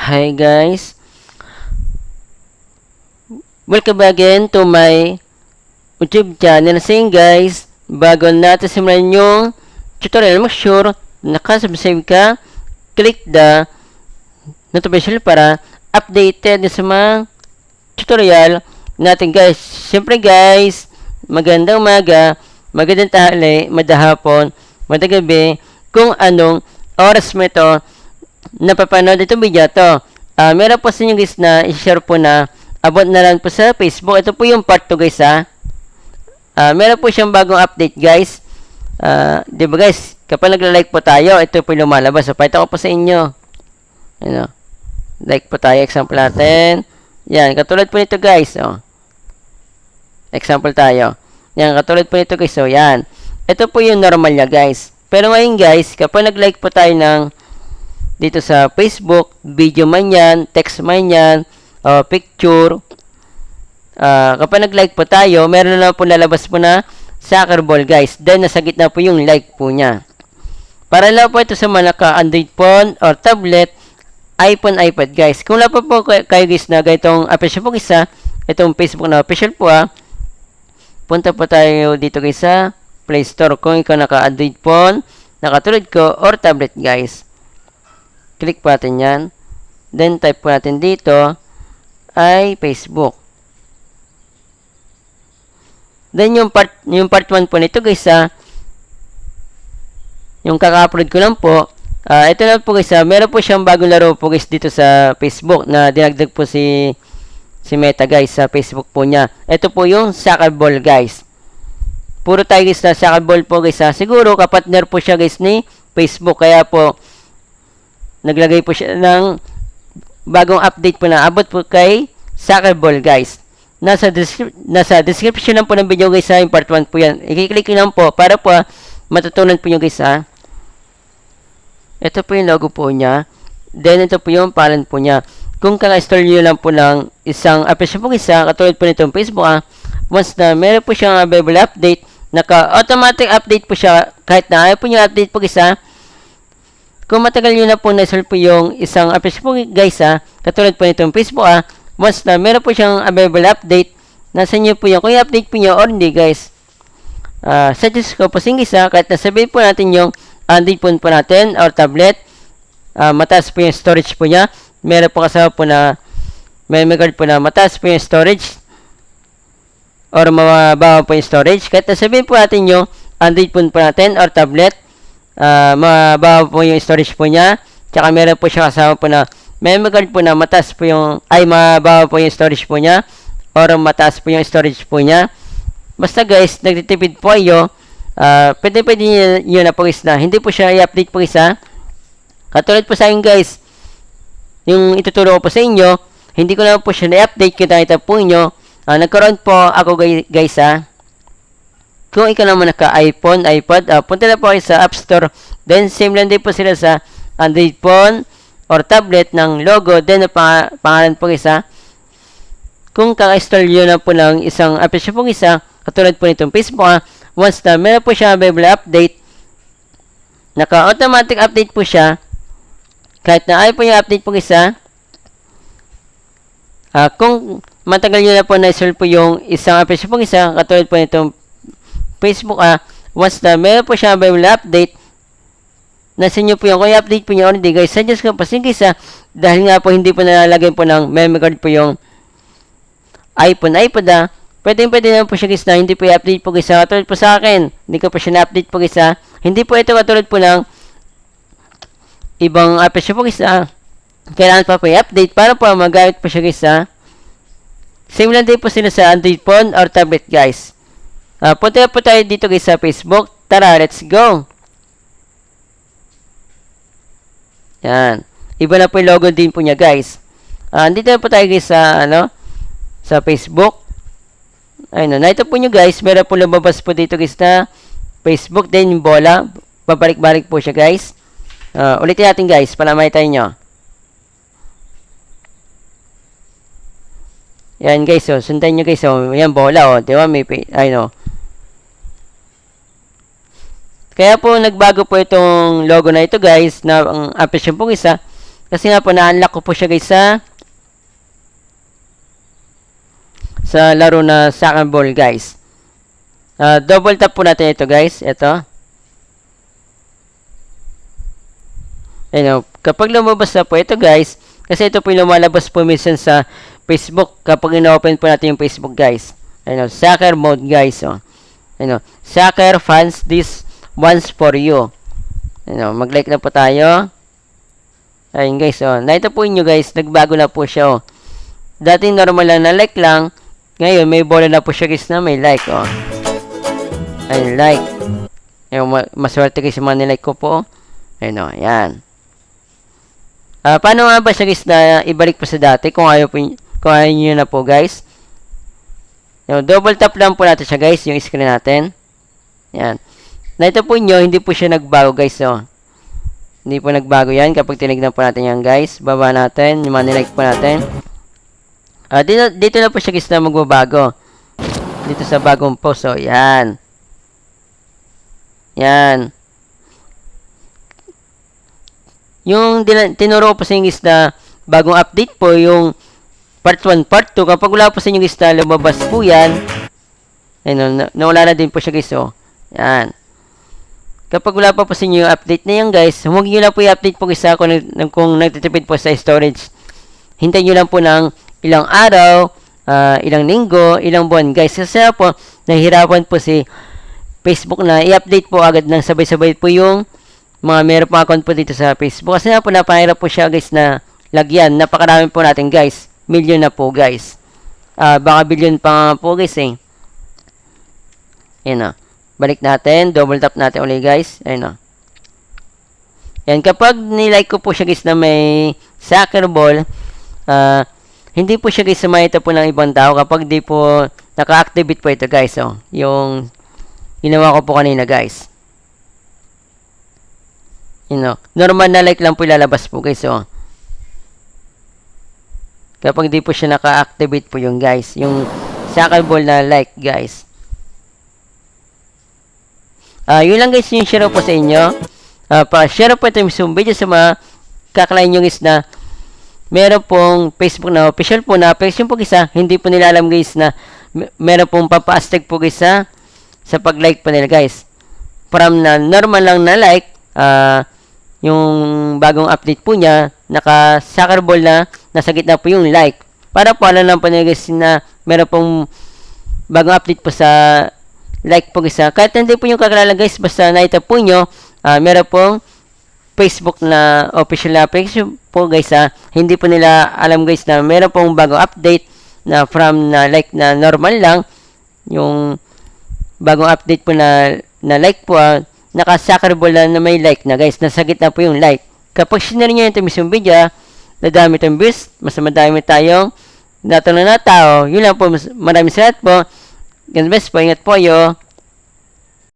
Hi guys, welcome again to my YouTube channel. Saying guys, bago natin simulan yung tutorial, make sure nakasubscribe ka, click the notification para updated sa mga tutorial natin guys. Siyempre guys, magandang umaga, magandang tanghali, madahapon, madagabi, kung anong oras mo ito napapanood itong video to. Meron po sa inyo guys na i-share po na abot na lang po sa Facebook. Ito po yung part 2 guys meron po siyang bagong update guys. Diba guys, kapag nagla-like po tayo, ito po yung lumalabas. So, pakita ko po sa inyo. Ano, like po tayo, example natin. Yan, katulad po nito guys. Example tayo. Yan, katulad po nito guys. So, yan. Ito po yung normal niya guys. Pero ngayon guys, kapag nag-like po tayo ng dito sa Facebook, video man yan, text man yan, picture, kapag nag-like po tayo, meron na po lalabas po na soccer ball guys. Then, nasa gitna po yung like po niya. Para lang po ito sa mga naka-Android phone or tablet, iPhone, iPad guys. Kung wala po kayo guys na ganitong application po isa, itong Facebook na official po punta po tayo dito guys sa Play Store. Kung ikaw naka-Android phone, nakatulad ko, or tablet guys. Click po natin yan. Then, type po natin dito ay Facebook. Then, yung part 1 po nito guys yung kaka-upload ko lang po, ito na po guys meron po siyang bagong laro po guys dito sa Facebook na dinagdag po si Meta guys sa Facebook po niya. Ito po yung soccer ball guys. Puro tayo guys na soccer ball po guys siguro kapatner po siya guys ni Facebook, kaya po naglagay po siya ng bagong update po na abot po kay soccer ball guys. Nasa description lang po ng video guys yung part 1 po yan. I-click lang po para po matutunan po nyo guys Ito po yung logo po niya. Then ito po yung pangalan po niya. Kung kaka-install nyo lang po ng isang application po guys katulad po nitong Facebook once na meron po siyang available update, naka-automatic update po siya kahit na ayaw po yung update po guys Kung matagal nyo na po na-install po yung isang application po guys katulad po nitong Facebook once na meron po siyang available update, nasa inyo po yung kung i-update po nyo or hindi guys. Suggest ko po guys kahit nasabihin po natin yung Android phone po natin or tablet, mataas po yung storage po niya, meron po kasama po na may card po na mataas po yung storage or mababa po yung storage, kahit nasabihin po natin yung Android phone po natin or tablet, mababa po yung storage po niya, tsaka meron po siya kasama po na memory card po na mataas po yung mababa po yung storage po niya or mataas po yung storage po niya. Basta guys, nagtitipid po kayo, pwede nyo na po guys na hindi po siya i-update po guys katulad po sa akin guys, yung ituturo ko po sa inyo, hindi ko na po siya na-update, kita po inyo, nagkaroon po ako guys kung ikaw naman naka-iPhone, iPad, punta na po kayo sa App Store. Then, same lang din po sila sa Android phone or tablet ng logo. Then, pangalan po guys kung kaka-install nyo na po ng isang application po guys katulad po nitong Facebook once na meron po siya available update, naka-automatic update po siya. Kahit na ayaw po yung update po guys kung matagal nyo na po na-install po yung isang application po guys katulad po nitong Facebook once na meron po siya available update, nasa inyo po yung kung i-update po nyo or hindi guys. Suggest ko po guys dahil nga po hindi po nalalagay po ng memory card po yung iPhone, iPad pwede naman po siya guys na hindi po i-update po guys katulad po sa akin, hindi ko po siya na-update po guys hindi po ito katulad po ng ibang application po guys kailangan pa po i-update para po magamit po siya guys same lang din po sila sa Android phone or tablet guys. Punta po tayo dito guys sa Facebook. Tara, let's go. Yan, iba na po yung logo din po niya guys. Dito na po tayo guys sa Facebook. Ayun na, ito po nyo guys, meron po lumabas po dito guys na Facebook, then yung bola, babalik-balik po siya guys. Ulitin natin guys, para makita nyo. Yan guys, sundan nyo guys, yan bola diba, may, Kaya po nagbago po itong logo na ito guys, na ang application po isa Kasi nga po, na-unlock ko po siya guys sa laro na Soccer Ball guys. Double tap po natin ito guys. Ito. Ayun, kapag lumabas na po ito guys, kasi ito po yung lumalabas po minsan sa Facebook kapag ino-open po natin yung Facebook guys. Ayun, soccer mode guys. Ayun, soccer fans, this one's for you. Ayun, mag-like na po tayo. Ayun guys, nakita po inyo guys, nagbago na po siya. Dating normal lang na like lang, ngayon may bola na po siya guys na may like. Ayun, like. Ayun, maswerte guys yung mga nilike ko po. Ayun, yan. Paano nga ba siya guys na ibalik po sa dati kung ayaw nyo na po guys? Yung double tap lang po natin siya guys, yung screen natin. Yan. Nakita po nyo, hindi po siya nagbago guys. Hindi po nagbago yan kapag tinignan po natin yan guys. Baba natin, yung mga nilike po natin. Dito na po siya guys na magbabago. Dito sa bagong post. Yan. Yan. Yung tinuro ko po sa inyo guys na bagong update po, yung part 1, part 2. Kapag wala po sa inyo guys na lumabas po yan, ayun, nawala na din po siya guys. Yan. Kapag wala pa po sa inyo yung update na yan guys, huwag nyo lang po i-update po guys kung nagtitipid po sa storage. Hintayin nyo lang po ng ilang araw, ilang linggo, ilang buwan guys. Kasi po, nahihirapan po si Facebook na i-update po agad ng sabay-sabay po yung mga meron pang account po dito sa Facebook. Kasi po, napahirap po siya guys na lagyan. Napakarami po natin guys. Million na po guys. Baka billion pa nga po guys eh. Yan balik natin. Double tap natin ulit guys. Ayun yan, kapag nilike ko po siya guys na may soccer ball, hindi po siya guys sumayita po ng ibang tao kapag di po naka-activate po ito guys. Yung ginawa ko po kanina guys. Normal na like lang po ilalabas po guys. Kapag di po siya naka-activate po yung guys. Yung soccer ball na like guys. Yun lang guys yung share po sa inyo. Pa-share po ito yung video sa mga kakalain nyo guys na meron pong Facebook na official po na page po guys hindi po nila alam guys na meron pong papa-astig po guys sa pag-like po nila guys. From na normal lang na like, yung bagong update po niya, naka-soccer ball na nasa gitna po yung like. Para po alam lang po nila guys na meron pong bagong update po sa like po guys. Kahit hindi po yung kakilala guys, basta nakita po nyo, meron pong Facebook na official na page po guys. Hindi po nila alam guys na meron pong bagong update na from na like na normal lang. Yung bagong update po na like po, naka-soccer ball na may like na guys. Nasa gitna po yung like. Kapag sinare nyo yung mismong video, nadami itong views, mas madami tayong natulungan na tao. Yun lang po. Maraming salamat po. God bless po. Ingat po kayo.